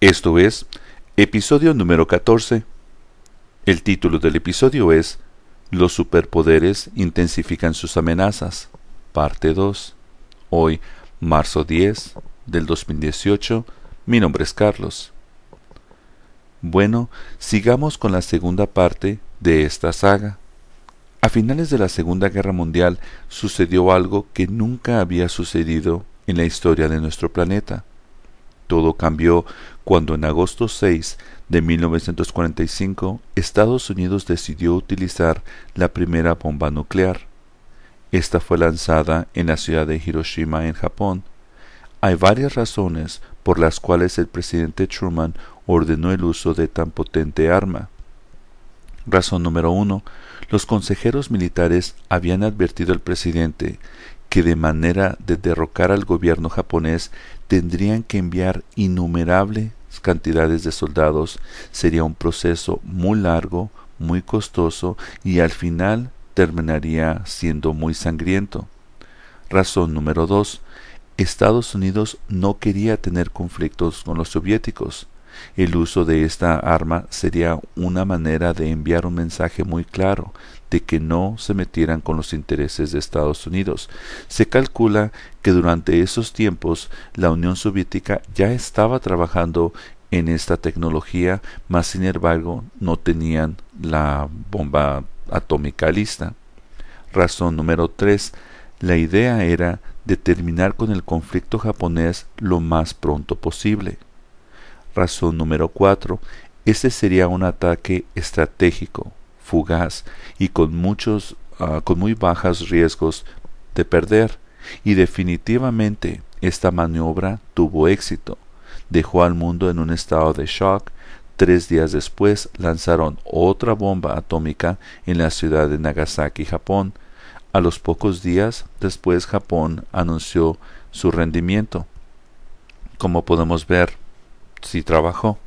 Esto es episodio número 14. El título del episodio es Los superpoderes intensifican sus amenazas, parte 2. Hoy, marzo 10 del 2018, mi nombre es Carlos. Bueno, sigamos con la segunda parte de esta saga. A finales de la Segunda Guerra Mundial sucedió algo que nunca había sucedido en la historia de nuestro planeta. Todo cambió cuando en agosto 6 de 1945 Estados Unidos decidió utilizar la primera bomba nuclear. Esta fue lanzada en la ciudad de Hiroshima, en Japón. Hay varias razones por las cuales el presidente Truman ordenó el uso de tan potente arma. Razón número 1. Los consejeros militares habían advertido al presidente que de manera de derrocar al gobierno japonés tendrían que enviar innumerables cantidades de soldados. Sería un proceso muy largo, muy costoso y al final terminaría siendo muy sangriento. Razón número 2. Estados Unidos no quería tener conflictos con los soviéticos. El uso de esta arma sería una manera de enviar un mensaje muy claro de que no se metieran con los intereses de Estados Unidos. Se calcula que durante esos tiempos la Unión Soviética ya estaba trabajando en esta tecnología, mas sin embargo no tenían la bomba atómica lista. Razón número 3. La idea era de terminar con el conflicto japonés lo más pronto posible. Razón número 4. Este sería un ataque estratégico, fugaz y con muy bajos riesgos de perder. Y definitivamente esta maniobra tuvo éxito. Dejó al mundo en un estado de shock. 3 días después lanzaron otra bomba atómica en la ciudad de Nagasaki, Japón. A los pocos días después Japón anunció su rendimiento. Como podemos ver, sí trabajó.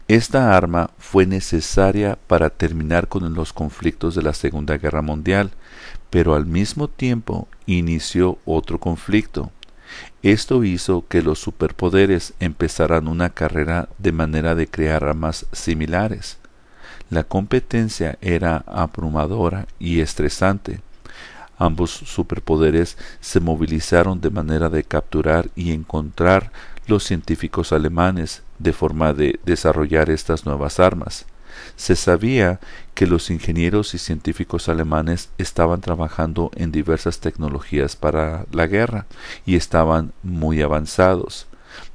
Esta arma fue necesaria para terminar con los conflictos de la Segunda Guerra Mundial, pero al mismo tiempo inició otro conflicto. Esto hizo que los superpoderes empezaran una carrera de manera de crear armas similares. La competencia era abrumadora y estresante. Ambos superpoderes se movilizaron de manera de capturar y encontrar los científicos alemanes de forma de desarrollar estas nuevas armas. Se sabía que los ingenieros y científicos alemanes estaban trabajando en diversas tecnologías para la guerra y estaban muy avanzados.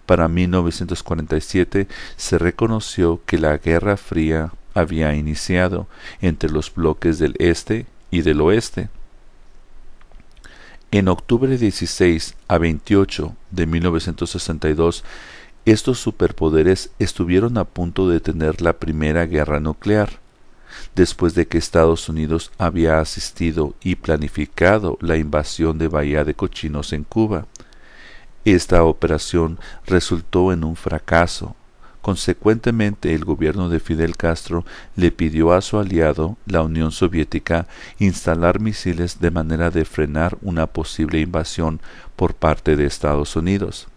Para 1947 se reconoció que la Guerra Fría había iniciado entre los bloques del este y del oeste. En octubre 16 a 28 de 1962, estos superpoderes estuvieron a punto de tener la primera guerra nuclear, después de que Estados Unidos había asistido y planificado la invasión de Bahía de Cochinos en Cuba. Esta operación resultó en un fracaso. Consecuentemente, el gobierno de Fidel Castro le pidió a su aliado, la Unión Soviética, instalar misiles de manera de frenar una posible invasión por parte de Estados Unidos.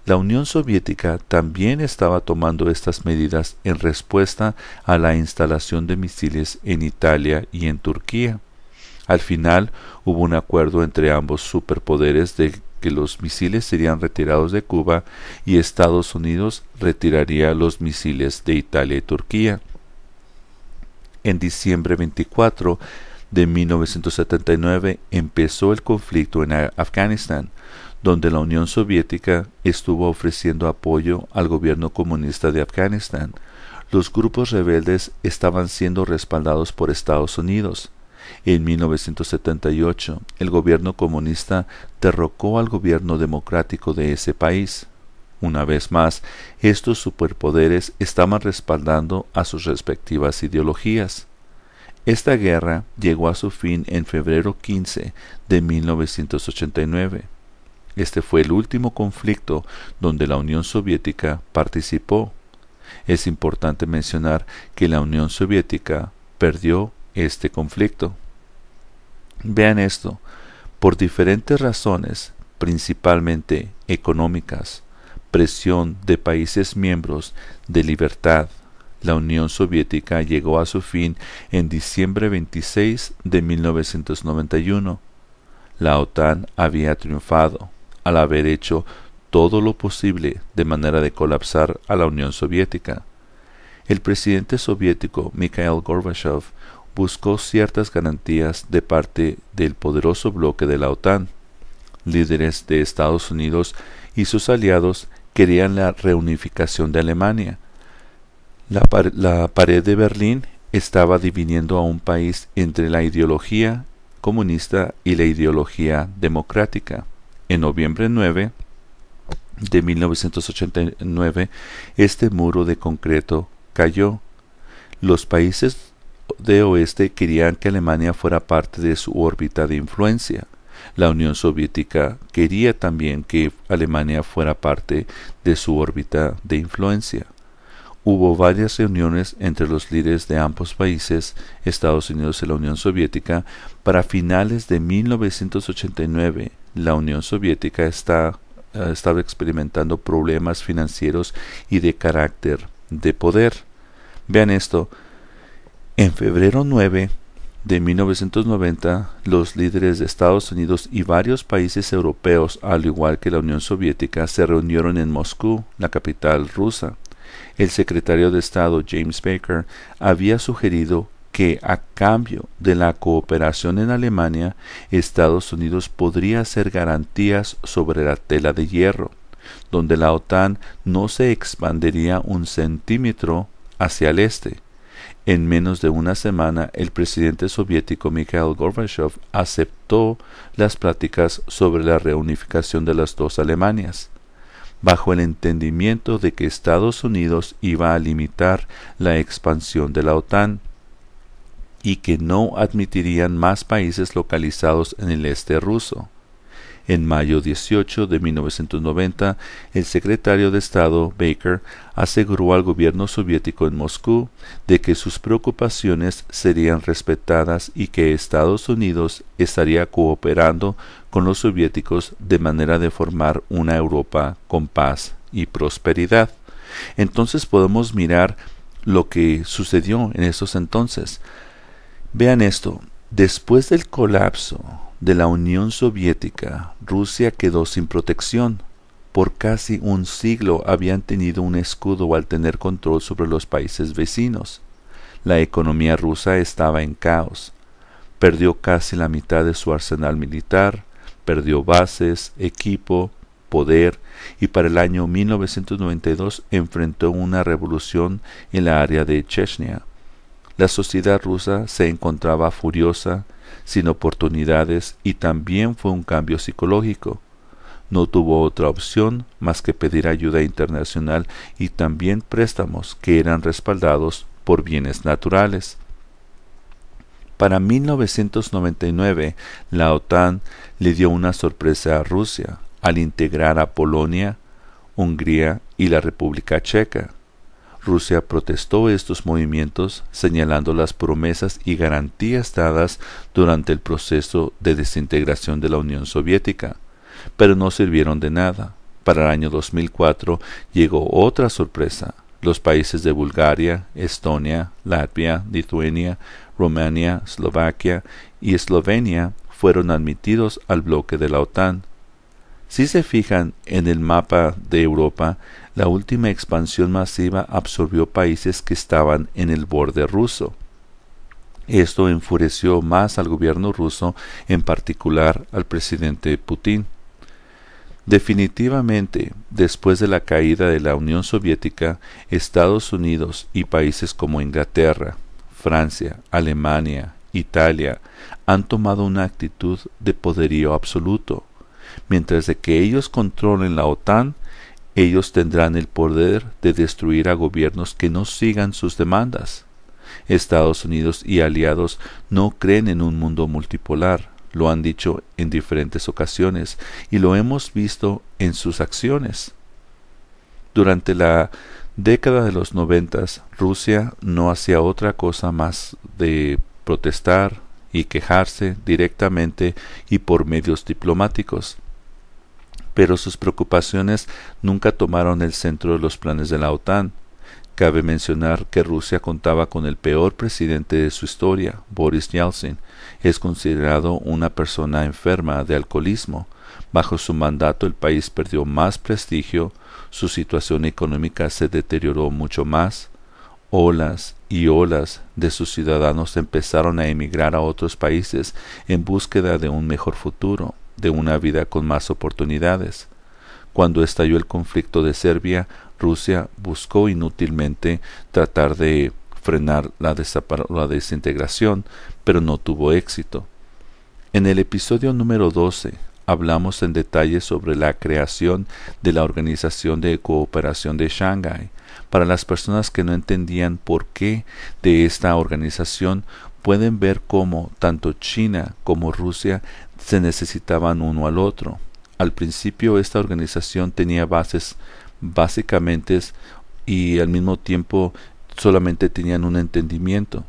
La Unión Soviética también estaba tomando estas medidas en respuesta a la instalación de misiles en Italia y en Turquía. Al final hubo un acuerdo entre ambos superpoderes de que los misiles serían retirados de Cuba y Estados Unidos retiraría los misiles de Italia y Turquía. En diciembre 24 de 1979 empezó el conflicto en Afganistán, donde la Unión Soviética estuvo ofreciendo apoyo al gobierno comunista de Afganistán. Los grupos rebeldes estaban siendo respaldados por Estados Unidos. En 1978, el gobierno comunista derrocó al gobierno democrático de ese país. Una vez más, estos superpoderes estaban respaldando a sus respectivas ideologías. Esta guerra llegó a su fin en febrero 15 de 1989. Este fue el último conflicto donde la Unión Soviética participó. Es importante mencionar que la Unión Soviética perdió este conflicto. Vean esto, por diferentes razones, principalmente económicas, presión de países miembros de libertad, la Unión Soviética llegó a su fin en diciembre 26 de 1991. La OTAN había triunfado al haber hecho todo lo posible de manera de colapsar a la Unión Soviética. El presidente soviético Mikhail Gorbachev buscó ciertas garantías de parte del poderoso bloque de la OTAN. Líderes de Estados Unidos y sus aliados querían la reunificación de Alemania. La pared de Berlín estaba dividiendo a un país entre la ideología comunista y la ideología democrática. En noviembre 9 de 1989, este muro de concreto cayó. Los países de oeste querían que Alemania fuera parte de su órbita de influencia. La Unión Soviética quería también que Alemania fuera parte de su órbita de influencia. Hubo varias reuniones entre los líderes de ambos países, Estados Unidos y la Unión Soviética. Para finales de 1989, la Unión Soviética estaba experimentando problemas financieros y de carácter de poder. Vean esto. En febrero 9 de 1990, los líderes de Estados Unidos y varios países europeos, al igual que la Unión Soviética, se reunieron en Moscú, la capital rusa. El secretario de Estado James Baker había sugerido que a cambio de la cooperación en Alemania, Estados Unidos podría hacer garantías sobre la tela de hierro, donde la OTAN no se expandiría un centímetro hacia el este. En menos de una semana, el presidente soviético Mikhail Gorbachev aceptó las pláticas sobre la reunificación de las dos Alemanias, bajo el entendimiento de que Estados Unidos iba a limitar la expansión de la OTAN y que no admitirían más países localizados en el este ruso. En mayo 18 de 1990, el secretario de Estado Baker aseguró al gobierno soviético en Moscú de que sus preocupaciones serían respetadas y que Estados Unidos estaría cooperando con los soviéticos de manera de formar una Europa con paz y prosperidad. Entonces podemos mirar lo que sucedió en esos entonces. Vean esto. Después del colapso de la Unión Soviética, Rusia quedó sin protección. Por casi un siglo habían tenido un escudo al tener control sobre los países vecinos. La economía rusa estaba en caos. Perdió casi la mitad de su arsenal militar, perdió bases, equipo, poder, y para el año 1992 enfrentó una revolución en la área de Chechnya. La sociedad rusa se encontraba furiosa, sin oportunidades, y también fue un cambio psicológico. No tuvo otra opción más que pedir ayuda internacional y también préstamos que eran respaldados por bienes naturales. Para 1999, la OTAN le dio una sorpresa a Rusia al integrar a Polonia, Hungría y la República Checa. Rusia protestó estos movimientos, señalando las promesas y garantías dadas durante el proceso de desintegración de la Unión Soviética, pero no sirvieron de nada. Para el año 2004 llegó otra sorpresa. Los países de Bulgaria, Estonia, Latvia, Lituania, Rumania, Eslovaquia y Eslovenia fueron admitidos al bloque de la OTAN. Si se fijan en el mapa de Europa, la última expansión masiva absorbió países que estaban en el borde ruso. Esto enfureció más al gobierno ruso, en particular al presidente Putin. Definitivamente, después de la caída de la Unión Soviética, Estados Unidos y países como Inglaterra, Francia, Alemania, Italia han tomado una actitud de poderío absoluto. Mientras de que ellos controlen la OTAN, ellos tendrán el poder de destruir a gobiernos que no sigan sus demandas. Estados Unidos y aliados no creen en un mundo multipolar, lo han dicho en diferentes ocasiones y lo hemos visto en sus acciones. Durante la década de los 90, Rusia no hacía otra cosa más de protestar y quejarse directamente y por medios diplomáticos. pero sus preocupaciones nunca tomaron el centro de los planes de la OTAN. Cabe mencionar que Rusia contaba con el peor presidente de su historia, Boris Yeltsin. Es considerado una persona enferma de alcoholismo. Bajo su mandato el país perdió más prestigio, su situación económica se deterioró mucho más. Olas y olas de sus ciudadanos empezaron a emigrar a otros países en búsqueda de un mejor futuro, de una vida con más oportunidades. Cuando estalló el conflicto de Serbia, Rusia buscó inútilmente tratar de frenar la desintegración, pero no tuvo éxito. En el episodio número 12 hablamos en detalle sobre la creación de la Organización de Cooperación de Shanghái. Para las personas que no entendían por qué de esta organización, pueden ver cómo tanto China como Rusia se necesitaban uno al otro. Al principio esta organización tenía bases básicamente y al mismo tiempo solamente tenían un entendimiento.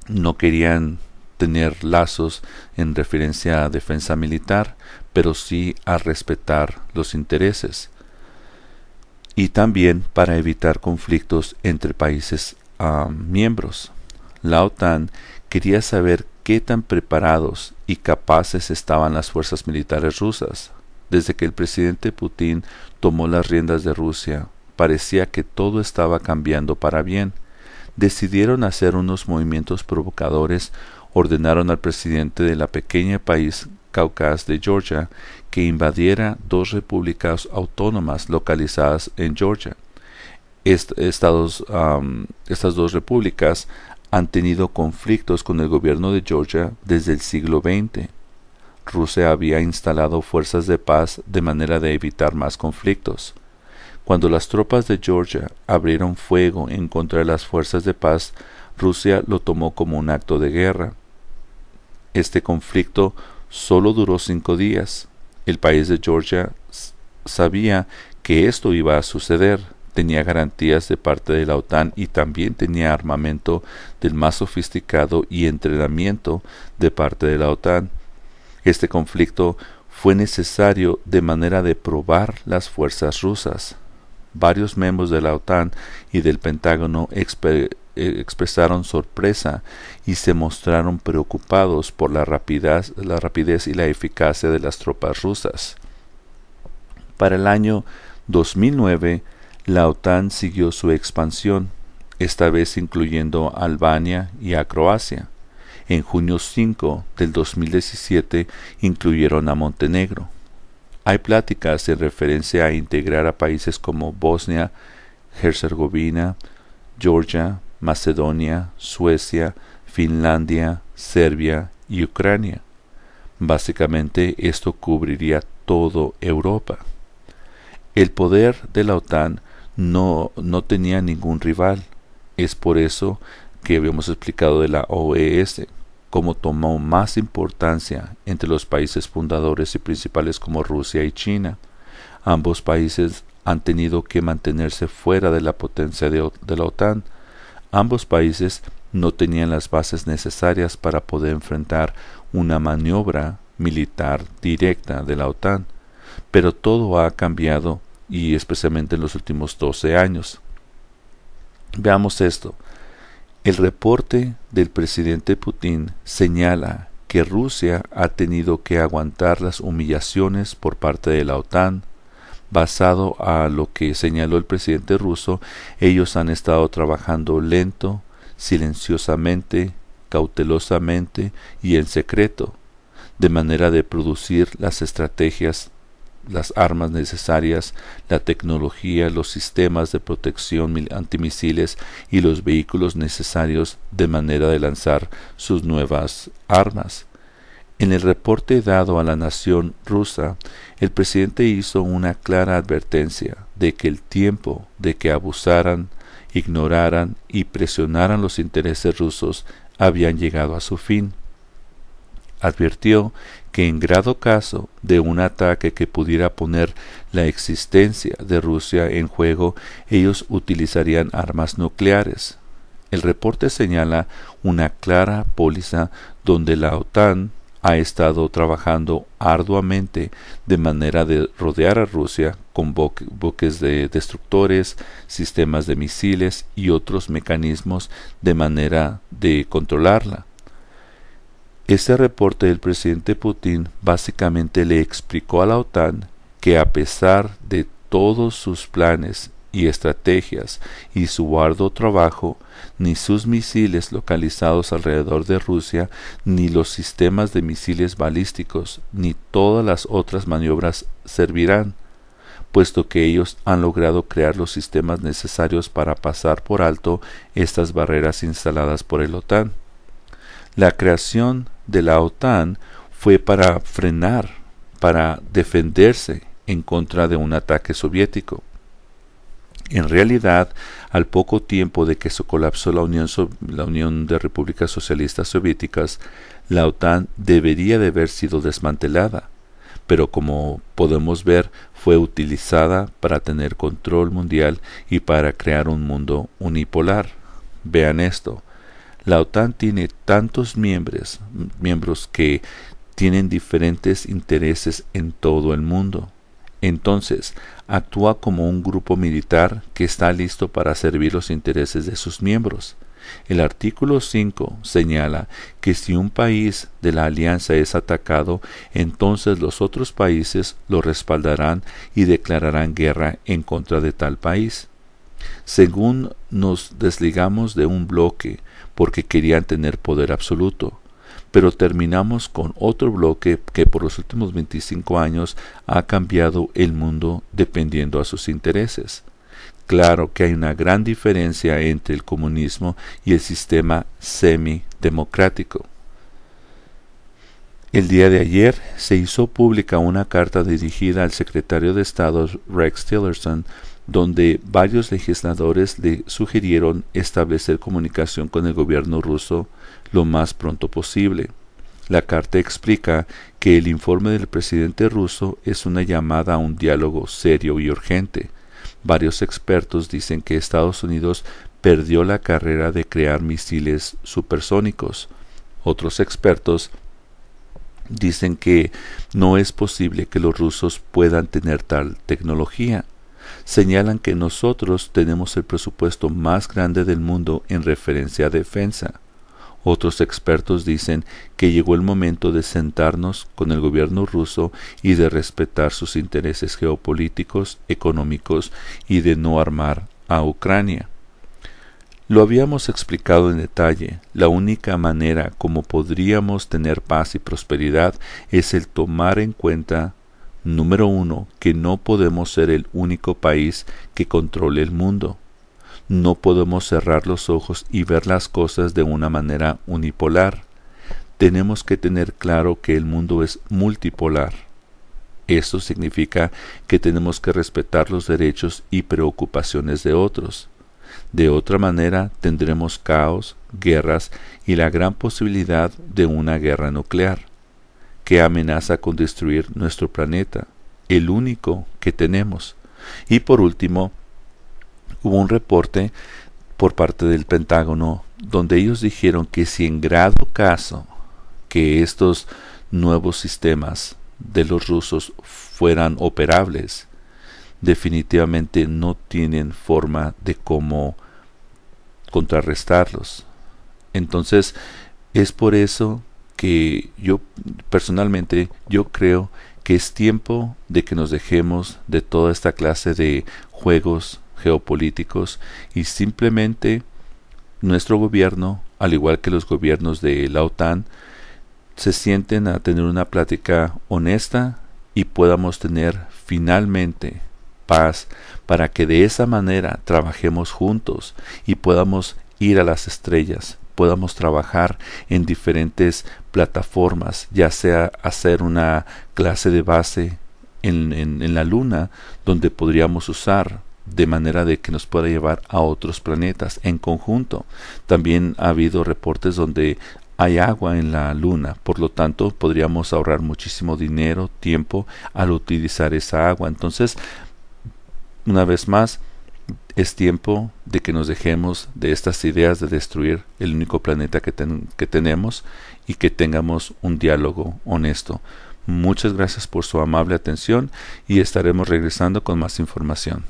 No querían tener lazos en referencia a defensa militar, pero sí a respetar los intereses. Y también para evitar conflictos entre países miembros. La OTAN quería saber qué tan preparados y capaces estaban las fuerzas militares rusas. Desde que el presidente Putin tomó las riendas de Rusia, parecía que todo estaba cambiando para bien. Decidieron hacer unos movimientos provocadores, ordenaron al presidente de la pequeña país Cáucaso de Georgia que invadiera 2 repúblicas autónomas localizadas en Georgia. Estas 2 repúblicas han tenido conflictos con el gobierno de Georgia desde el siglo XX. Rusia había instalado fuerzas de paz de manera de evitar más conflictos. Cuando las tropas de Georgia abrieron fuego en contra de las fuerzas de paz, Rusia lo tomó como un acto de guerra. Este conflicto solo duró 5 días. El país de Georgia sabía que esto iba a suceder. Tenía garantías de parte de la OTAN y también tenía armamento del más sofisticado y entrenamiento de parte de la OTAN. Este conflicto fue necesario de manera de probar las fuerzas rusas. Varios miembros de la OTAN y del Pentágono expresaron sorpresa y se mostraron preocupados por la rapidez y la eficacia de las tropas rusas. Para el año 2009, la OTAN siguió su expansión, esta vez incluyendo a Albania y a Croacia. En junio 5 del 2017 incluyeron a Montenegro. Hay pláticas en referencia a integrar a países como Bosnia, Herzegovina, Georgia, Macedonia, Suecia, Finlandia, Serbia y Ucrania. Básicamente esto cubriría toda Europa. El poder de la OTAN no tenía ningún rival. Es por eso que habíamos explicado de la OES, cómo tomó más importancia entre los países fundadores y principales como Rusia y China. Ambos países han tenido que mantenerse fuera de la potencia de la OTAN. Ambos países no tenían las bases necesarias para poder enfrentar una maniobra militar directa de la OTAN, pero todo ha cambiado y especialmente en los últimos 12 años. Veamos esto. El reporte del presidente Putin señala que Rusia ha tenido que aguantar las humillaciones por parte de la OTAN. Basado a lo que señaló el presidente ruso, ellos han estado trabajando lento, silenciosamente, cautelosamente y en secreto, de manera de producir las estrategias, las armas necesarias, la tecnología, los sistemas de protección antimisiles y los vehículos necesarios de manera de lanzar sus nuevas armas. En el reporte dado a la nación rusa, el presidente hizo una clara advertencia de que el tiempo de que abusaran, ignoraran y presionaran los intereses rusos habían llegado a su fin. Advirtió que en grado caso de un ataque que pudiera poner la existencia de Rusia en juego, ellos utilizarían armas nucleares. El reporte señala una clara póliza donde la OTAN ha estado trabajando arduamente de manera de rodear a Rusia con buques de destructores, sistemas de misiles y otros mecanismos de manera de controlarla. Este reporte del presidente Putin básicamente le explicó a la OTAN que a pesar de todos sus planes y estrategias y su arduo trabajo, ni sus misiles localizados alrededor de Rusia, ni los sistemas de misiles balísticos, ni todas las otras maniobras servirán, puesto que ellos han logrado crear los sistemas necesarios para pasar por alto estas barreras instaladas por el OTAN. La creación de la OTAN fue para frenar, para defenderse en contra de un ataque soviético. En realidad, al poco tiempo de que se colapsó la Unión de Repúblicas Socialistas Soviéticas, la OTAN debería de haber sido desmantelada, pero como podemos ver, fue utilizada para tener control mundial y para crear un mundo unipolar. Vean esto, la OTAN tiene tantos miembros que tienen diferentes intereses en todo el mundo. Entonces, actúa como un grupo militar que está listo para servir los intereses de sus miembros. El artículo 5 señala que si un país de la alianza es atacado, entonces los otros países lo respaldarán y declararán guerra en contra de tal país. Según nos desligamos de un bloque porque querían tener poder absoluto, pero terminamos con otro bloque que por los últimos 25 años ha cambiado el mundo dependiendo a sus intereses. Claro que hay una gran diferencia entre el comunismo y el sistema semidemocrático. El día de ayer se hizo pública una carta dirigida al secretario de Estado Rex Tillerson, donde varios legisladores le sugirieron establecer comunicación con el gobierno ruso lo más pronto posible. La carta explica que el informe del presidente ruso es una llamada a un diálogo serio y urgente. Varios expertos dicen que Estados Unidos perdió la carrera de crear misiles supersónicos. Otros expertos dicen que no es posible que los rusos puedan tener tal tecnología. Señalan que nosotros tenemos el presupuesto más grande del mundo en referencia a defensa. Otros expertos dicen que llegó el momento de sentarnos con el gobierno ruso y de respetar sus intereses geopolíticos, económicos y de no armar a Ucrania. Lo habíamos explicado en detalle, la única manera como podríamos tener paz y prosperidad es el tomar en cuenta, número 1, que no podemos ser el único país que controle el mundo. No podemos cerrar los ojos y ver las cosas de una manera unipolar. Tenemos que tener claro que el mundo es multipolar. Esto significa que tenemos que respetar los derechos y preocupaciones de otros. De otra manera tendremos caos, guerras y la gran posibilidad de una guerra nuclear, que amenaza con destruir nuestro planeta, el único que tenemos. Y por último, hubo un reporte por parte del Pentágono donde ellos dijeron que si en grado caso que estos nuevos sistemas de los rusos fueran operables, definitivamente no tienen forma de cómo contrarrestarlos. Entonces, es por eso que yo personalmente creo que es tiempo de que nos dejemos de toda esta clase de juegos geopolíticos y simplemente nuestro gobierno, al igual que los gobiernos de la OTAN, se sienten a tener una plática honesta y podamos tener finalmente paz para que de esa manera trabajemos juntos y podamos ir a las estrellas, podamos trabajar en diferentes plataformas, ya sea hacer una clase de base en la Luna, donde podríamos usar de manera de que nos pueda llevar a otros planetas en conjunto. También ha habido reportes donde hay agua en la Luna, por lo tanto podríamos ahorrar muchísimo dinero, tiempo al utilizar esa agua. Entonces, una vez más, Es tiempo de que nos dejemos de estas ideas de destruir el único planeta que tenemos y que tengamos un diálogo honesto. Muchas gracias por su amable atención y estaremos regresando con más información.